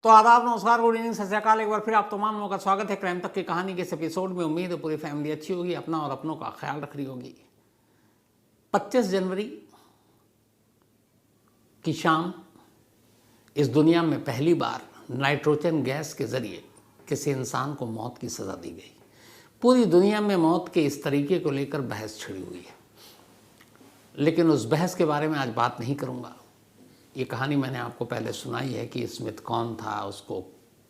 तो आदाब, नमस्कार, गुड इवनिंग, सत श्री अकाल। एक बार फिर आप तमाम लोगों का स्वागत है क्राइम तक की कहानी के इस एपिसोड में। उम्मीद है पूरी फैमिली अच्छी होगी, अपना और अपनों का ख्याल रख रही होगी। 25 जनवरी की शाम इस दुनिया में पहली बार नाइट्रोजन गैस के जरिए किसी इंसान को मौत की सज़ा दी गई। पूरी दुनिया में मौत के इस तरीके को लेकर बहस छिड़ी हुई है, लेकिन उस बहस के बारे में आज बात नहीं करूँगा। ये कहानी मैंने आपको पहले सुनाई है कि स्मिथ कौन था, उसको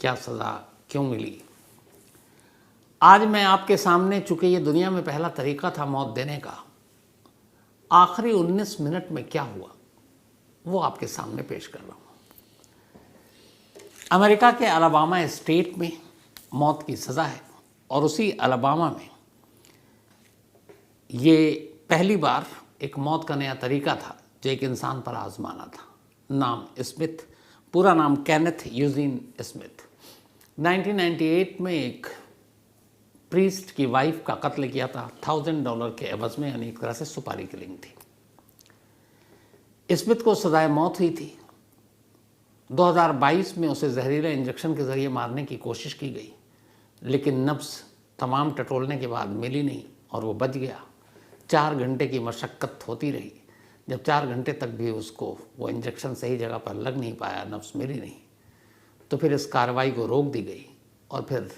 क्या सज़ा क्यों मिली। आज मैं आपके सामने, चूँकि ये दुनिया में पहला तरीका था मौत देने का, आखिरी 19 मिनट में क्या हुआ वो आपके सामने पेश कर रहा हूँ। अमेरिका के अलाबामा स्टेट में मौत की सज़ा है और उसी अलाबामा में ये पहली बार एक मौत का नया तरीका था जो एक इंसान पर आजमाना था। नाम स्मिथ, पूरा नाम केनेथ यूजीन स्मिथ। 1998 में एक प्रीस्ट की वाइफ का कत्ल किया था $1000 के एवज में, यानी एक तरह से सुपारी किलिंग थी। स्मिथ को सजाए मौत हुई थी। 2022 में उसे जहरीला इंजेक्शन के जरिए मारने की कोशिश की गई, लेकिन नब्ज तमाम टटोलने के बाद मिली नहीं और वो बच गया। 4 घंटे की मशक्क़त होती रही। जब 4 घंटे तक भी उसको वो इंजेक्शन सही जगह पर लग नहीं पाया, नब्ज मिली नहीं, तो फिर इस कार्रवाई को रोक दी गई और फिर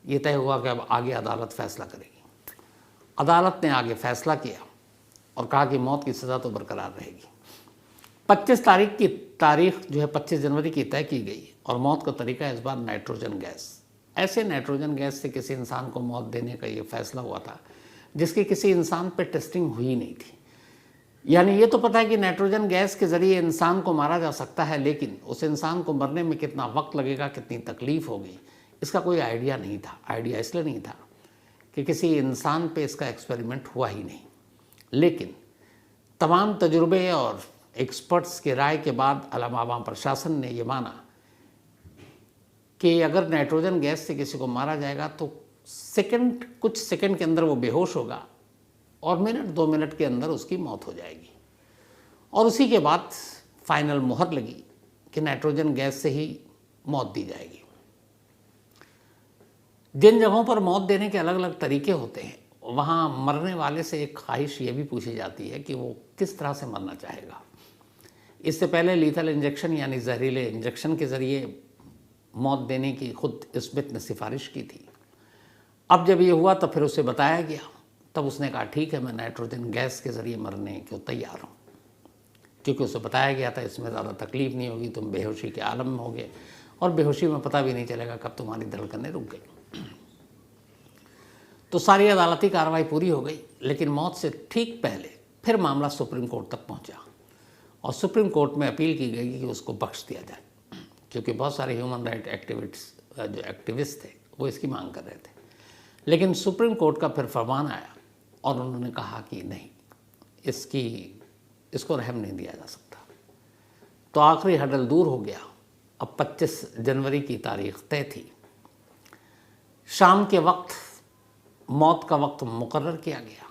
ये तय हुआ कि अब आगे अदालत फैसला करेगी। अदालत ने आगे फैसला किया और कहा कि मौत की सज़ा तो बरकरार रहेगी। 25 तारीख जो है 25 जनवरी की तय की गई और मौत का तरीका इस बार नाइट्रोजन गैस। ऐसे नाइट्रोजन गैस से किसी इंसान को मौत देने का ये फैसला हुआ था जिसकी किसी इंसान पर टेस्टिंग हुई नहीं थी। यानी ये तो पता है कि नाइट्रोजन गैस के ज़रिए इंसान को मारा जा सकता है, लेकिन उस इंसान को मरने में कितना वक्त लगेगा, कितनी तकलीफ़ होगी, इसका कोई आइडिया नहीं था। आइडिया इसलिए नहीं था कि किसी इंसान पे इसका एक्सपेरिमेंट हुआ ही नहीं। लेकिन तमाम तजुर्बे और एक्सपर्ट्स के राय के बाद अलाबामा प्रशासन ने ये माना कि अगर नाइट्रोजन गैस से किसी को मारा जाएगा तो कुछ सेकंड के अंदर वो बेहोश होगा और मिनट 2 मिनट के अंदर उसकी मौत हो जाएगी। और उसी के बाद फाइनल मुहर लगी कि नाइट्रोजन गैस से ही मौत दी जाएगी। जिन जगहों पर मौत देने के अलग अलग तरीके होते हैं, वहाँ मरने वाले से एक ख्वाहिश ये भी पूछी जाती है कि वो किस तरह से मरना चाहेगा। इससे पहले लीथल इंजेक्शन यानी जहरीले इंजेक्शन के ज़रिए मौत देने की खुद स्मिथ ने सिफारिश की थी। अब जब ये हुआ तो फिर उसे बताया गया, तब उसने कहा ठीक है, मैं नाइट्रोजन गैस के ज़रिए मरने को तैयार हूँ, क्योंकि उसे बताया गया था इसमें ज़्यादा तकलीफ़ नहीं होगी, तुम बेहोशी के आलम में होगे और बेहोशी में पता भी नहीं चलेगा कब तुम्हारी धड़कनें रुक गई। तो सारी अदालती कार्रवाई पूरी हो गई, लेकिन मौत से ठीक पहले फिर मामला सुप्रीम कोर्ट तक पहुँचा और सुप्रीम कोर्ट में अपील की गई कि उसको बख्श दिया जाए, क्योंकि बहुत सारे ह्यूमन राइट एक्टिविस्ट थे वो इसकी मांग कर रहे थे। लेकिन सुप्रीम कोर्ट का फिर फरमान आया और उन्होंने कहा कि नहीं, इसको रहम नहीं दिया जा सकता। तो आखिरी हडल दूर हो गया। अब 25 जनवरी की तारीख तय थी। शाम के वक्त मौत का वक्त मुकर्रर किया गया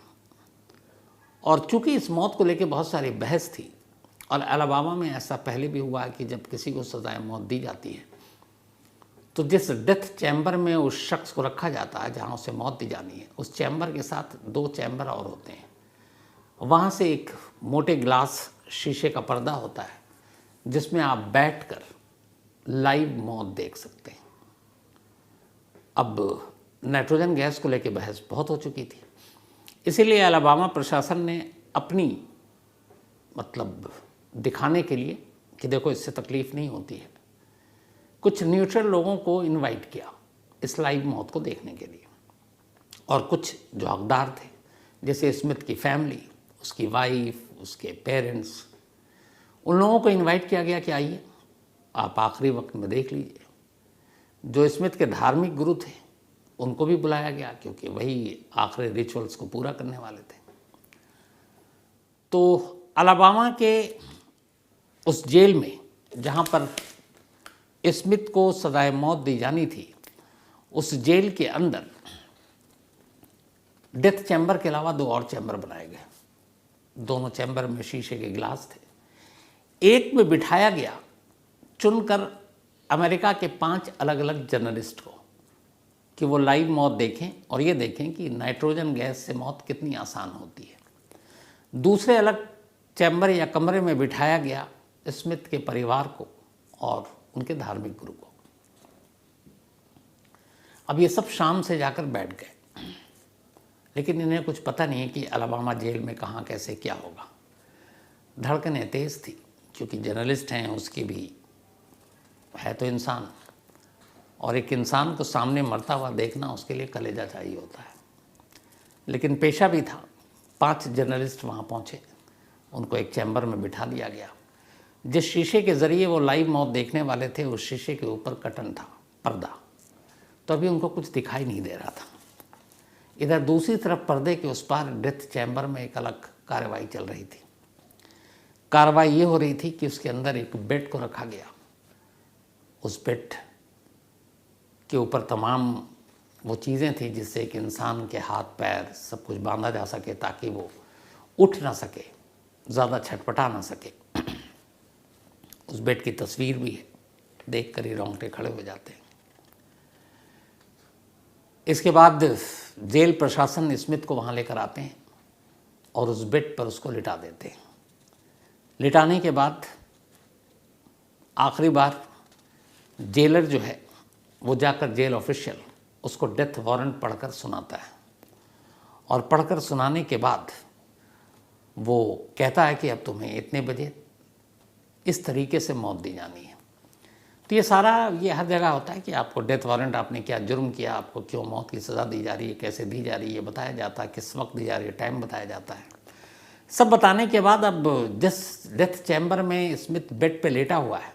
और चूंकि इस मौत को लेकर बहुत सारी बहस थी और अलाबामा में ऐसा पहले भी हुआ है कि जब किसी को सजाए मौत दी जाती है तो जिस डेथ चैम्बर में उस शख्स को रखा जाता है जहाँ उसे मौत दी जानी है, उस चैम्बर के साथ 2 चैम्बर और होते हैं। वहाँ से एक मोटे ग्लास शीशे का पर्दा होता है जिसमें आप बैठकर लाइव मौत देख सकते हैं। अब नाइट्रोजन गैस को लेकर बहस बहुत हो चुकी थी, इसीलिए अलाबामा प्रशासन ने अपनी दिखाने के लिए कि देखो इससे तकलीफ़ नहीं होती है, कुछ न्यूट्रल लोगों को इनवाइट किया इस लाइव मौत को देखने के लिए। और कुछ जो हकदार थे, जैसे स्मिथ की फैमिली, उसकी वाइफ, उसके पेरेंट्स, उन लोगों को इनवाइट किया गया कि आइए आप आखिरी वक्त में देख लीजिए। जो स्मिथ के धार्मिक गुरु थे उनको भी बुलाया गया, क्योंकि वही आखिरी रिचुअल्स को पूरा करने वाले थे। तो अलाबामा के उस जेल में जहाँ पर स्मिथ को सजाए मौत दी जानी थी, उस जेल के अंदर डेथ चैम्बर के अलावा 2 और चैम्बर बनाए गए। दोनों चैम्बर में शीशे के गिलास थे। एक में बिठाया गया चुनकर अमेरिका के 5 अलग अलग जर्नलिस्ट को कि वो लाइव मौत देखें और ये देखें कि नाइट्रोजन गैस से मौत कितनी आसान होती है। दूसरे अलग चैम्बर या कमरे में बिठाया गया स्मिथ के परिवार को और उनके धार्मिक गुरु को। अब ये सब शाम से जाकर बैठ गए, लेकिन इन्हें कुछ पता नहीं है कि अलाबामा जेल में कहाँ कैसे क्या होगा। धड़कनें तेज़ थी, क्योंकि जर्नलिस्ट हैं, उसकी भी है तो इंसान, और एक इंसान को सामने मरता हुआ देखना उसके लिए कलेजा चाहिए होता है। लेकिन पेशा भी था। 5 जर्नलिस्ट वहाँ पहुँचे, उनको एक चैम्बर में बिठा दिया गया। जिस शीशे के ज़रिए वो लाइव मौत देखने वाले थे, उस शीशे के ऊपर कर्टन था, पर्दा, तो अभी उनको कुछ दिखाई नहीं दे रहा था। इधर दूसरी तरफ पर्दे के उस पार डेथ चैम्बर में एक अलग कार्रवाई चल रही थी। कार्रवाई ये हो रही थी कि उसके अंदर एक बेड को रखा गया। उस बेड के ऊपर तमाम वो चीज़ें थी जिससे एक इंसान के हाथ पैर सब कुछ बांधा जा सके, ताकि वो उठ ना सके, ज़्यादा छटपटा ना सके। उस बेड की तस्वीर भी है, देख कर ही रोंगटे खड़े हो जाते हैं। इसके बाद जेल प्रशासन स्मिथ को वहाँ लेकर आते हैं और उस बेड पर उसको लिटा देते हैं। लिटाने के बाद आखिरी बार जेलर जो है वो जाकर जेल ऑफिशियल उसको डेथ वारंट पढ़कर सुनाता है, और पढ़कर सुनाने के बाद वो कहता है कि अब तुम्हें इतने बजे इस तरीके से मौत दी जानी है। तो ये हर जगह होता है कि आपको डेथ वारंट, आपने क्या जुर्म किया, आपको क्यों मौत की सज़ा दी जा रही है, कैसे दी जा रही है, ये बताया जाता है, किस वक्त दी जा रही है, टाइम बताया जाता है। सब बताने के बाद अब जिस डेथ चैम्बर में स्मिथ बेड पे लेटा हुआ है,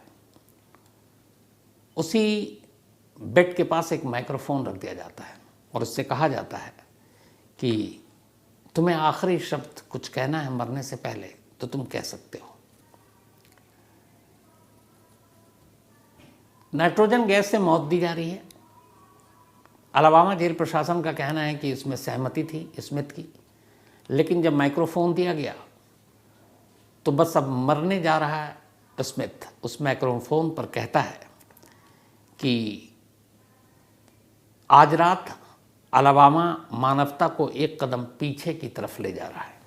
उसी बेड के पास एक माइक्रोफोन रख दिया जाता है और उससे कहा जाता है कि तुम्हें आखिरी शब्द कुछ कहना है मरने से पहले तो तुम कह सकते हो। नाइट्रोजन गैस से मौत दी जा रही है। अलाबामा जेल प्रशासन का कहना है कि इसमें सहमति थी स्मिथ की, लेकिन जब माइक्रोफोन दिया गया तो बस अब मरने जा रहा है स्मिथ उस माइक्रोफोन पर कहता है कि आज रात अलाबामा मानवता को एक कदम पीछे की तरफ ले जा रहा है।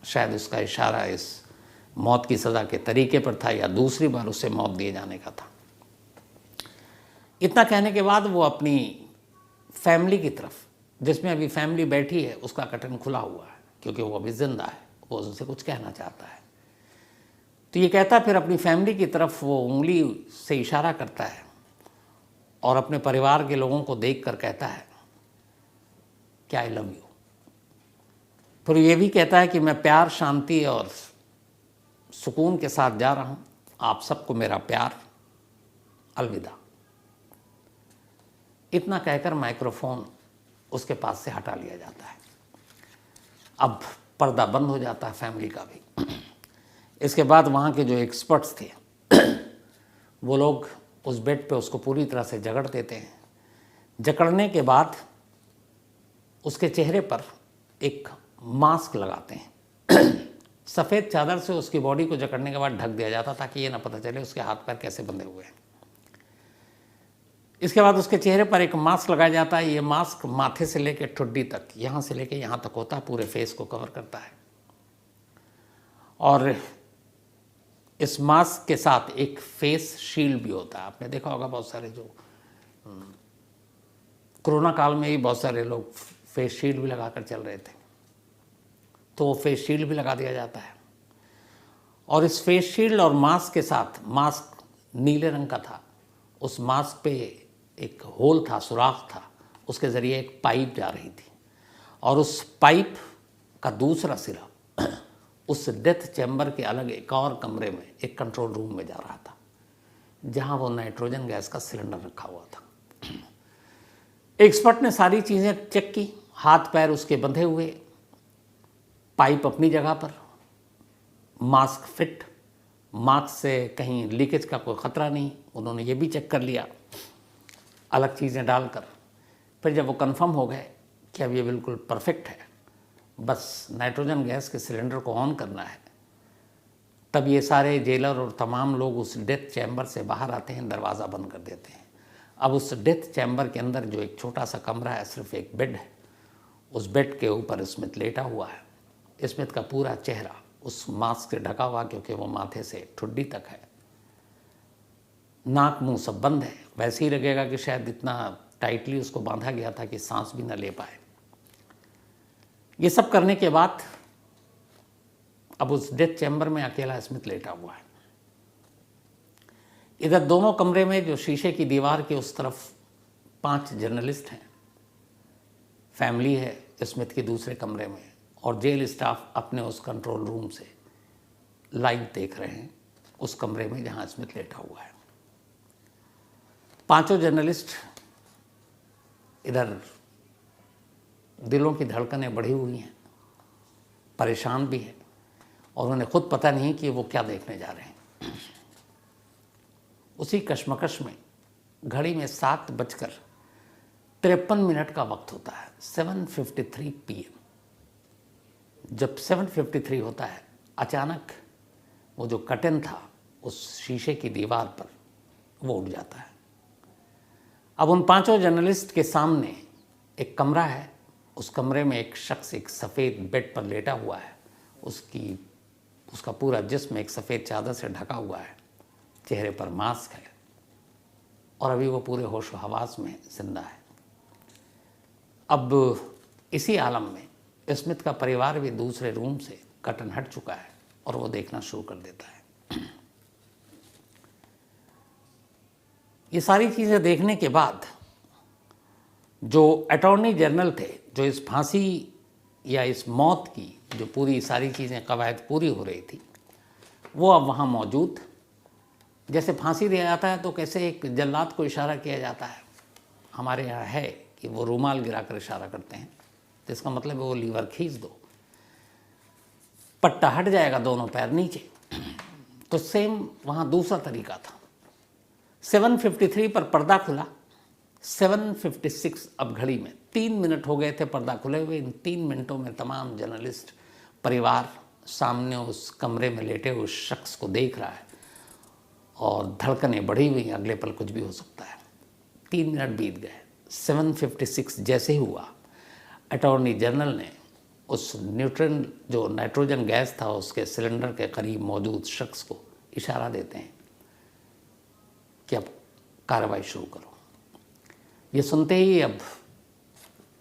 शायद उसका इशारा इस मौत की सज़ा के तरीके पर था या दूसरी बार उसे मौत दिए जाने का था। इतना कहने के बाद वो अपनी फैमिली की तरफ, जिसमें अभी फैमिली बैठी है, उसका कर्टन खुला हुआ है क्योंकि वो अभी जिंदा है, वो उनसे कुछ कहना चाहता है। तो ये कहता फिर अपनी फैमिली की तरफ वो उंगली से इशारा करता है और अपने परिवार के लोगों को देख कर कहता है कि आई लव यू। फिर ये भी कहता है कि मैं प्यार, शांति और सुकून के साथ जा रहा हूँ, आप सबको मेरा प्यार, अलविदा। इतना कहकर माइक्रोफोन उसके पास से हटा लिया जाता है। अब पर्दा बंद हो जाता है फैमिली का भी। इसके बाद वहाँ के जो एक्सपर्ट्स थे वो लोग उस बेड पे उसको पूरी तरह से जकड़ देते हैं। जकड़ने के बाद उसके चेहरे पर एक मास्क लगाते हैं। सफ़ेद चादर से उसकी बॉडी को जकड़ने के बाद ढक दिया जाता ताकि ये ना पता चले उसके हाथ पैर कैसे बंधे हुए हैं। इसके बाद उसके चेहरे पर एक मास्क लगाया जाता है। ये मास्क माथे से लेकर ठुड्डी तक, यहाँ से लेकर यहाँ तक होता है, पूरे फेस को कवर करता है। और इस मास्क के साथ एक फेस शील्ड भी होता है। आपने देखा होगा बहुत सारे जो कोरोना काल में ही बहुत सारे लोग फेस शील्ड भी लगाकर चल रहे थे, तो वो फेस शील्ड भी लगा दिया जाता है। और इस फेस शील्ड और मास्क के साथ, मास्क नीले रंग का था, उस मास्क पे एक होल था, सुराख था, उसके ज़रिए एक पाइप जा रही थी और उस पाइप का दूसरा सिरा उस डेथ चैम्बर के अलग एक और कमरे में, एक कंट्रोल रूम में जा रहा था, जहां वो नाइट्रोजन गैस का सिलेंडर रखा हुआ था। एक्सपर्ट ने सारी चीज़ें चेक की, हाथ पैर उसके बंधे हुए, पाइप अपनी जगह पर, मास्क फिट, मास्क से कहीं लीकेज का कोई ख़तरा नहीं, उन्होंने ये भी चेक कर लिया अलग चीज़ें डालकर। फिर जब वो कंफर्म हो गए कि अब ये बिल्कुल परफेक्ट है, बस नाइट्रोजन गैस के सिलेंडर को ऑन करना है, तब ये सारे जेलर और तमाम लोग उस डेथ चैम्बर से बाहर आते हैं, दरवाज़ा बंद कर देते हैं। अब उस डेथ चैम्बर के अंदर जो एक छोटा सा कमरा है, सिर्फ एक बेड है, उस बेड के ऊपर स्मिथ लेटा हुआ है। स्मिथ का पूरा चेहरा उस मास्क से ढका हुआ, क्योंकि वो माथे से ठुड्डी तक है, नाक मुंह सब बंद है। वैसे ही लगेगा कि शायद इतना टाइटली उसको बांधा गया था कि सांस भी न ले पाए। ये सब करने के बाद अब उस डेथ चैम्बर में अकेला स्मिथ लेटा हुआ है। इधर दोनों कमरे में जो शीशे की दीवार के उस तरफ 5 जर्नलिस्ट हैं, फैमिली है स्मिथ के दूसरे कमरे में, और जेल स्टाफ अपने उस कंट्रोल रूम से लाइव देख रहे हैं उस कमरे में जहां स्मिथ लेटा हुआ है। 5 जर्नलिस्ट इधर दिलों की धड़कनें बढ़ी हुई हैं, परेशान भी हैं, और उन्हें खुद पता नहीं कि वो क्या देखने जा रहे हैं। उसी कश्मकश में घड़ी में 7:53 का वक्त होता है, 7:53 PM। जब 7:53 होता है, अचानक वो जो कर्टन था उस शीशे की दीवार पर, वो उठ जाता है। अब उन 5 जर्नलिस्ट के सामने एक कमरा है, उस कमरे में एक शख्स एक सफ़ेद बेड पर लेटा हुआ है। उसका पूरा जिस्म एक सफ़ेद चादर से ढका हुआ है, चेहरे पर मास्क है, और अभी वो पूरे होश व हवास में जिंदा है। अब इसी आलम में स्मिथ का परिवार भी दूसरे रूम से कर्टन हट चुका है और वो देखना शुरू कर देता है। ये सारी चीज़ें देखने के बाद जो अटॉर्नी जनरल थे, जो इस फांसी या इस मौत की जो पूरी सारी चीज़ें कवायद पूरी हो रही थी, वो अब वहाँ मौजूद। जैसे फांसी दिया जाता है तो कैसे एक जल्लाद को इशारा किया जाता है, हमारे यहाँ है कि वो रूमाल गिराकर इशारा करते हैं, तो इसका मतलब है वो लीवर खींच दो, पट्टा हट जाएगा, दोनों पैर नीचे। तो सेम वहाँ दूसरा तरीका था। 7:53 पर पर्दा खुला, 7:56 अब घड़ी में 3 मिनट हो गए थे पर्दा खुले हुए। इन 3 मिनटों में तमाम जर्नलिस्ट परिवार सामने उस कमरे में लेटे उस शख्स को देख रहा है, और धड़कनें बढ़ी हुई हैं, अगले पल कुछ भी हो सकता है। 3 मिनट बीत गए। 7:56 जैसे ही हुआ, अटॉर्नी जनरल ने उस जो नाइट्रोजन गैस था उसके सिलेंडर के करीब मौजूद शख्स को इशारा देते हैं कि अब कार्रवाई शुरू करो। ये सुनते ही अब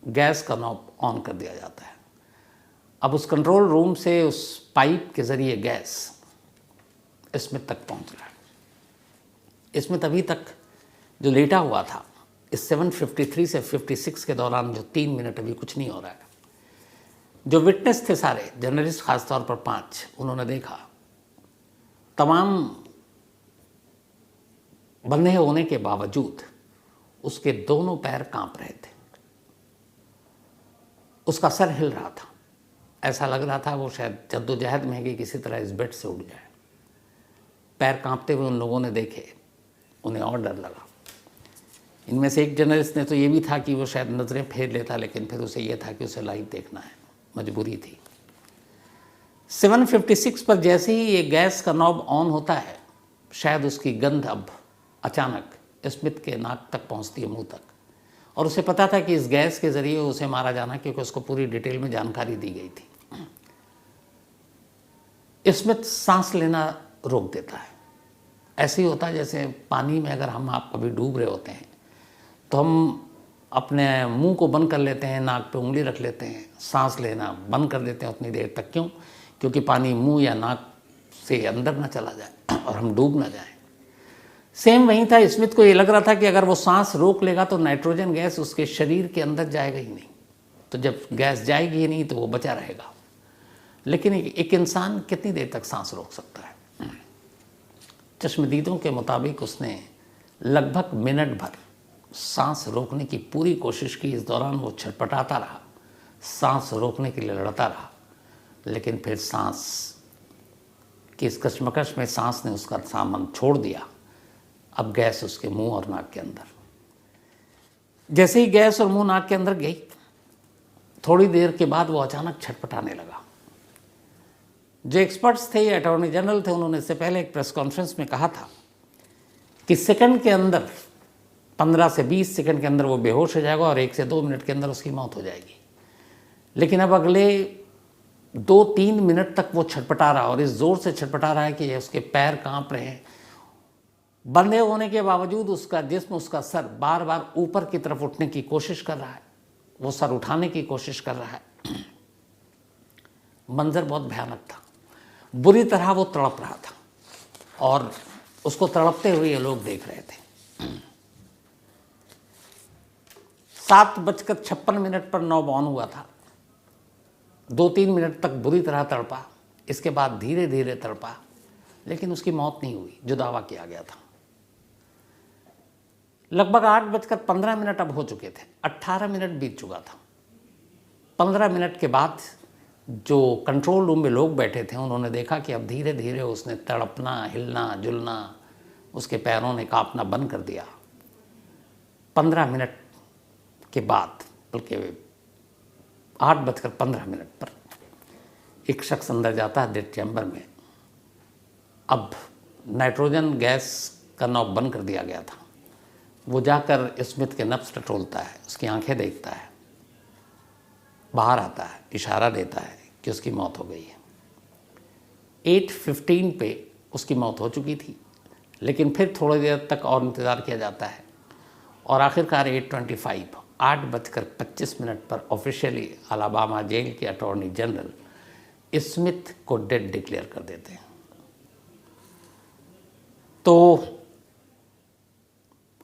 गैस का नॉब ऑन कर दिया जाता है। अब उस कंट्रोल रूम से उस पाइप के ज़रिए गैस स्मिथ तक पहुंच रहा है। स्मिथ अभी तक जो लेटा हुआ था, इस 7:53 से 56 के दौरान जो 3 मिनट अभी कुछ नहीं हो रहा है। जो विटनेस थे सारे जर्नलिस्ट, खासतौर पर 5, उन्होंने देखा तमाम बंधे होने के बावजूद उसके दोनों पैर कांप रहे थे, उसका सर हिल रहा था, ऐसा लग रहा था वो शायद जद्दोजहद में है कि किसी तरह इस बेड से उठ जाए। पैर कांपते हुए उन लोगों ने देखे, उन्हें और डर लगा। इनमें से एक जर्नलिस्ट ने तो ये भी था कि वो शायद नज़रें फेर लेता, लेकिन फिर उसे ये था कि उसे लाइव देखना है, मजबूरी थी। 7:56 पर जैसे ही ये गैस का नॉब ऑन होता है, शायद उसकी गंध अब अचानक स्मिथ के नाक तक पहुंचती है, मुंह तक, और उसे पता था कि इस गैस के ज़रिए उसे मारा जाना, क्योंकि उसको पूरी डिटेल में जानकारी दी गई थी। स्मिथ सांस लेना रोक देता है। ऐसे ही होता है जैसे पानी में अगर आप कभी डूब रहे होते हैं तो हम अपने मुंह को बंद कर लेते हैं, नाक पे उंगली रख लेते हैं, सांस लेना बंद कर देते हैं उतनी देर तक। क्यों? क्योंकि पानी मुंह या नाक से अंदर ना चला जाए और हम डूब ना जाएं। सेम वही था, स्मिथ को ये लग रहा था कि अगर वो सांस रोक लेगा तो नाइट्रोजन गैस उसके शरीर के अंदर जाएगा ही नहीं, तो जब गैस जाएगी ही नहीं तो वो बचा रहेगा। लेकिन एक इंसान कितनी देर तक सांस रोक सकता है? चश्मदीदों के मुताबिक उसने लगभग मिनट भर सांस रोकने की पूरी कोशिश की। इस दौरान वो छटपटाता रहा, सांस रोकने के लिए लड़ता रहा, लेकिन फिर सांस की इस कशमकश में सांस ने उसका सामन छोड़ दिया। अब गैस उसके मुंह और नाक के अंदर। जैसे ही गैस और मुंह नाक के अंदर गई, थोड़ी देर के बाद वो अचानक छटपटाने लगा। जो एक्सपर्ट्स थे, अटॉर्नी जनरल थे, उन्होंने इससे पहले एक प्रेस कॉन्फ्रेंस में कहा था कि सेकंड के अंदर 15 से 20 सेकंड के अंदर वो बेहोश हो जाएगा और 1 से 2 मिनट के अंदर उसकी मौत हो जाएगी। लेकिन अब अगले 2-3 मिनट तक वो छटपटा रहा और इस ज़ोर से छटपटा रहा है कि उसके पैर कांप रहे हैं। बंधे होने के बावजूद उसका जिस्म, उसका सर बार बार ऊपर की तरफ उठने की कोशिश कर रहा है, वो सर उठाने की कोशिश कर रहा है। मंजर बहुत भयानक था, बुरी तरह वो तड़प रहा था और उसको तड़पते हुए ये लोग देख रहे थे। 7:56 पर नॉब ऑन हुआ था। 2-3 मिनट तक बुरी तरह तड़पा, इसके बाद धीरे धीरे तड़पा, लेकिन उसकी मौत नहीं हुई जो दावा किया गया था। लगभग 8:15 अब हो चुके थे, 18 मिनट बीत चुका था। 15 मिनट के बाद जो कंट्रोल रूम में लोग बैठे थे उन्होंने देखा कि अब धीरे धीरे उसने तड़पना, हिलना जुलना, उसके पैरों ने कांपना बंद कर दिया। 15 मिनट के बाद, बल्कि 8:15 पर एक शख्स अंदर जाता है डेथ चैम्बर में। अब नाइट्रोजन गैस का नॉब बंद कर दिया गया था। वो जाकर स्मिथ के नब्ज़ टटोलता है, उसकी आंखें देखता है, बाहर आता है, इशारा देता है कि उसकी मौत हो गई है। 8:15 पे उसकी मौत हो चुकी थी, लेकिन फिर थोड़ी देर तक और इंतज़ार किया जाता है और आखिरकार 8:25 पर ऑफिशियली अलाबामा जेल के अटॉर्नी जनरल स्मिथ को डेड डिक्लेयर कर देते हैं। तो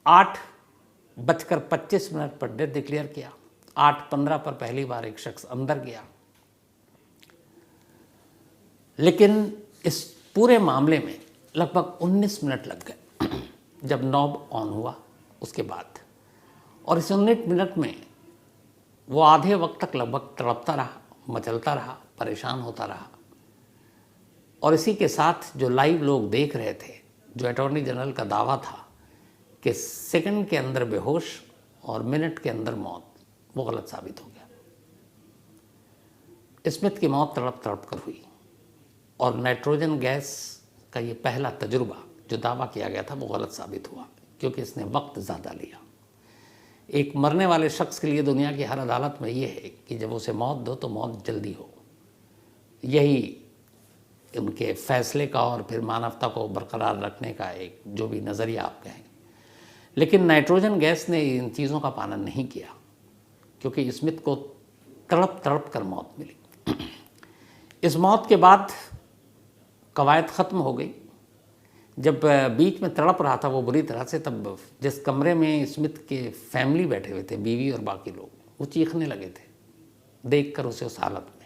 8:25 पर डेथ डिक्लेयर किया। 8:15 पर पहली बार एक शख्स अंदर गया, लेकिन इस पूरे मामले में लगभग 19 मिनट लग गए जब नॉब ऑन हुआ उसके बाद। और इस 19 मिनट में वो आधे वक्त तक लगभग तड़पता रहा, मचलता रहा, परेशान होता रहा। और इसी के साथ जो लाइव लोग देख रहे थे, जो अटॉर्नी जनरल का दावा था कि सेकंड के अंदर बेहोश और मिनट के अंदर मौत, वो गलत साबित हो गया। स्मिथ की मौत तड़प तड़प कर हुई और नाइट्रोजन गैस का ये पहला तजुर्बा जो दावा किया गया था वो गलत साबित हुआ, क्योंकि इसने वक्त ज़्यादा लिया। एक मरने वाले शख्स के लिए दुनिया की हर अदालत में ये है कि जब उसे मौत दो तो मौत जल्दी हो। यही उनके फैसले का और फिर मानवता को बरकरार रखने का एक जो भी नज़रिया आप कहें। लेकिन नाइट्रोजन गैस ने इन चीज़ों का पालन नहीं किया, क्योंकि स्मिथ को तड़प तड़प कर मौत मिली। इस मौत के बाद कवायद ख़त्म हो गई। जब बीच में तड़प रहा था वो बुरी तरह से, तब जिस कमरे में स्मिथ के फैमिली बैठे हुए थे, बीवी और बाकी लोग, वो चीखने लगे थे देखकर उसे उस हालत में।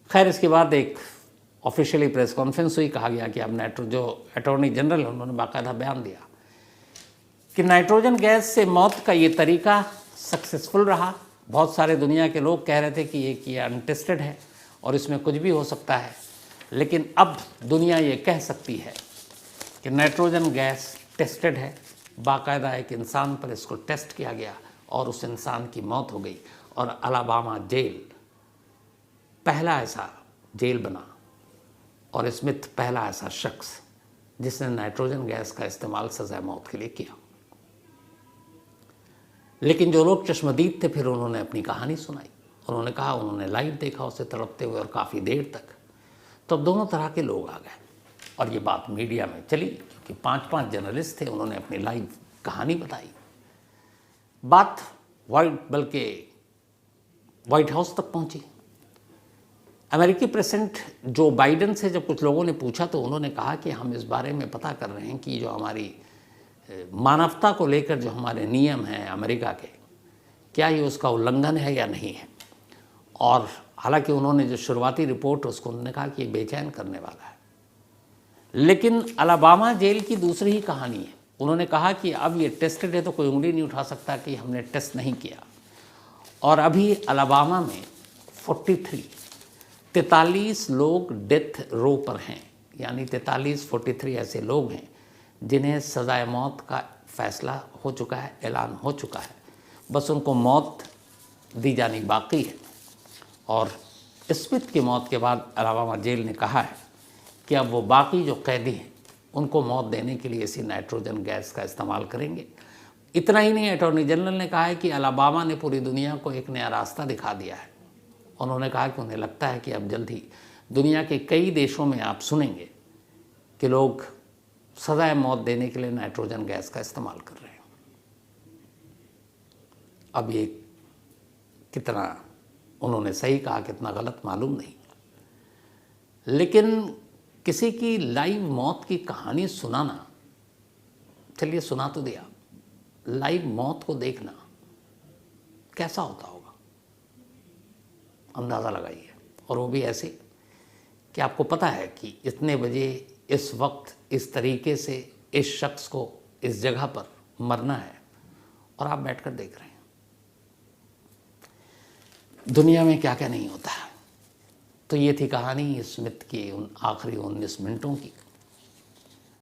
खैर, इसके बाद एक ऑफिशियली प्रेस कॉन्फ्रेंस हुई, कहा गया कि अब जो अटॉर्नी जनरल है उन्होंने बाकायदा बयान दिया कि नाइट्रोजन गैस से मौत का ये तरीका सक्सेसफुल रहा। बहुत सारे दुनिया के लोग कह रहे थे कि ये अनटेस्टेड है और इसमें कुछ भी हो सकता है, लेकिन अब दुनिया ये कह सकती है कि नाइट्रोजन गैस टेस्टेड है। बाकायदा एक इंसान पर इसको टेस्ट किया गया और उस इंसान की मौत हो गई और अलाबामा जेल पहला ऐसा जेल बना और स्मिथ पहला ऐसा शख्स जिसने नाइट्रोजन गैस का इस्तेमाल सज़ाए मौत के लिए किया। लेकिन जो लोग चश्मदीद थे फिर उन्होंने अपनी कहानी सुनाई। उन्होंने कहा उन्होंने लाइव देखा उसे तड़पते हुए और काफ़ी देर तक। तो अब दोनों तरह के लोग आ गए और ये बात मीडिया में चली, क्योंकि 5-5 जर्नलिस्ट थे, उन्होंने अपनी लाइव कहानी बताई। बात बल्कि वाइट हाउस तक पहुंची। अमेरिकी प्रेसिडेंट जो बाइडेन से जब कुछ लोगों ने पूछा तो उन्होंने कहा कि हम इस बारे में पता कर रहे हैं कि जो हमारी मानवता को लेकर जो हमारे नियम हैं अमेरिका के, क्या ये उसका उल्लंघन है या नहीं है। और हालांकि उन्होंने जो शुरुआती रिपोर्ट उसको उन्होंने कहा कि ये बेचैन करने वाला है। लेकिन अलाबामा जेल की दूसरी ही कहानी है। उन्होंने कहा कि अब ये टेस्टेड है तो कोई उंगली नहीं उठा सकता कि हमने टेस्ट नहीं किया। और अभी अलाबामा में 43 लोग डेथ रो पर हैं, यानी 43 ऐसे लोग हैं जिन्हें सज़ाए मौत का फ़ैसला हो चुका है, ऐलान हो चुका है, बस उनको मौत दी जानी बाकी है। और स्मिथ की मौत के बाद अलाबामा जेल ने कहा है कि अब वो बाकी जो कैदी हैं उनको मौत देने के लिए इसी नाइट्रोजन गैस का इस्तेमाल करेंगे। इतना ही नहीं, अटॉर्नी जनरल ने कहा है कि अलाबामा ने पूरी दुनिया को एक नया रास्ता दिखा दिया है। उन्होंने कहा कि उन्हें लगता है कि अब जल्द ही दुनिया के कई देशों में आप सुनेंगे कि लोग सजाए मौत देने के लिए नाइट्रोजन गैस का इस्तेमाल कर रहे हैं। अब ये कितना उन्होंने सही कहा, कितना गलत मालूम नहीं, लेकिन किसी की लाइव मौत की कहानी सुनाना, चलिए सुना तो दिया, लाइव मौत को देखना कैसा होता होगा, अंदाज़ा लगाइए। और वो भी ऐसे कि आपको पता है कि इतने बजे इस वक्त इस तरीके से इस शख्स को इस जगह पर मरना है और आप बैठकर देख रहे हैं। दुनिया में क्या क्या नहीं होता है। तो ये थी कहानी स्मिथ की उन आखिरी 19 मिनटों की।